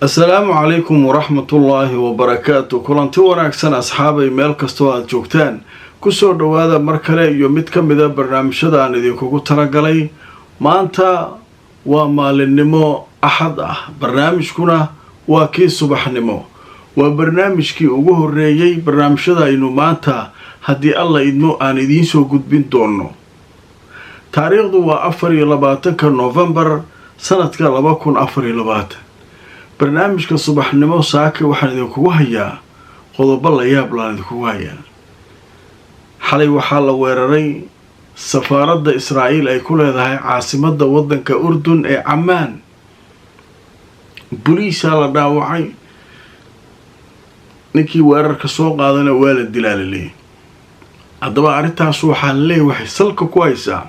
السلام عليكم ورحمة الله وبركاته. كلانتي wanaagsan asxaabay meel kasto aad joogtaan ku soo dhawaada mar kale iyo mid ka mid ah barnaamijyada aan idinkugu talagalay. maanta waa maalinimo axad ah, barnaamijkuna waa kii subaxnimo. waa barnaamijkii ugu horeeyay barnaamijyada aynu maanta haddii alla idmo aan idiin soo gudbin doono. taariikhdu waa 24 November sanadka 2024. barnaamijka subaxnimo saaka waxaan idinkugu hayaa qodobo la yaab leh idinkugu hayaa. xalay waxaa la weeraray safaaradda Israa'iil ay ku leedahay caasimadda waddanka Urdun ee Amman. booliiska la dhaawacay, ninkii weerarka soo qaadana waa la dilaalay. haddaba arrintaas waxaa leeyahay salka ku haysaa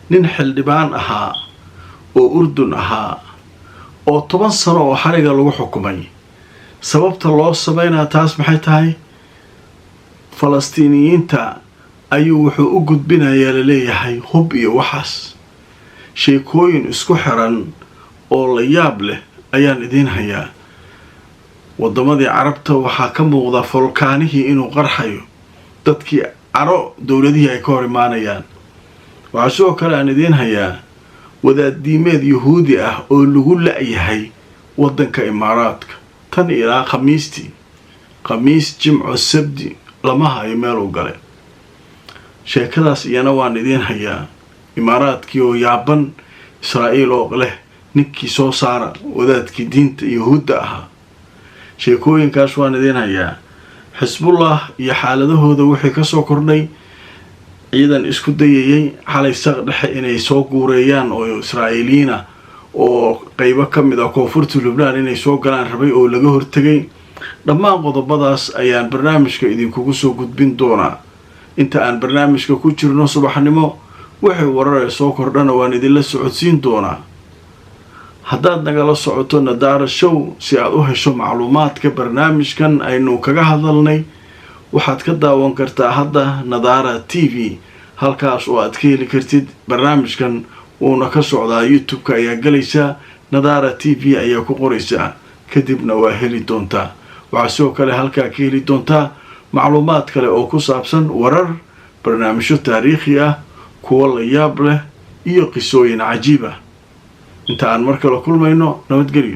nin xildhibaan ahaa oo Urdun ahaa oo 10 sano oo xariga lagu xukumay. sababta loo sameynaa taas maxay tahay? Falastiiniyiinta ayuu wuxuu u gudbinayaa la leeyahay hub iyo waxaas. sheekooyin isku xiran oo la yaab leh ayaan idiin hayaa. wadamadii carabta waxaa ka muuqda volkaanihii inuu qarxayo, dadkii caro dowladihii ay ka hor imaanayaan. waxaa sidoo kale aan idiin hayaa wadaadiimeed yahuudi ah oo lagu la'yahay waddanka Imaaraadka tan ilaa khamiis jimco sabti lama hayo meel u galay. sheekadaas iyana waan idiin hayaa. Imaaraadkii oo yaaban, Israa'iil oo leh ninkii soo saara wadaadkii diinta yahuudda ahaa. sheekooyinkaas waan idiin hayaa. xisbullah iyo xaaladahooda wixii ka soo kordhay. ciidan isku dayayay xalay saq dhexe inay soo guureeyaan oo Israa'iiliina oo qaybo ka mid ah koonfurta Lubnaan inay soo galaan rabay oo laga hortagay. dhammaan qodobadaas ayaan barnaamijka idinkugu soo gudbin doonaa inta aan barnaamijka ku jirno subaxnimo. wixii warar soo kordhana waan idinla socodsiin doonaa. haddaad nagala socoto Nadaara Show si aad u hesho macluumaadka barnaamijkan aynu kaga hadalnay, waxaad ka daawan kartaa hadda Nadaara TV, halkaas oo aad ka heli kartid barnaamijkan uuna ka socdaa YouTube-ka ayaa galaysaa, Nadaara TV ayaa ku qoraysaa, kadibna waa heli doontaa. waxaa sidoo kale halkaa ka heli doontaa macluumaad kale oo ku saabsan warar, barnaamijyo taariikhi ah, kuwo la yaab leh iyo qisooyin cajiib ah. inta aan mar kale kulmayno, nabadgelyo.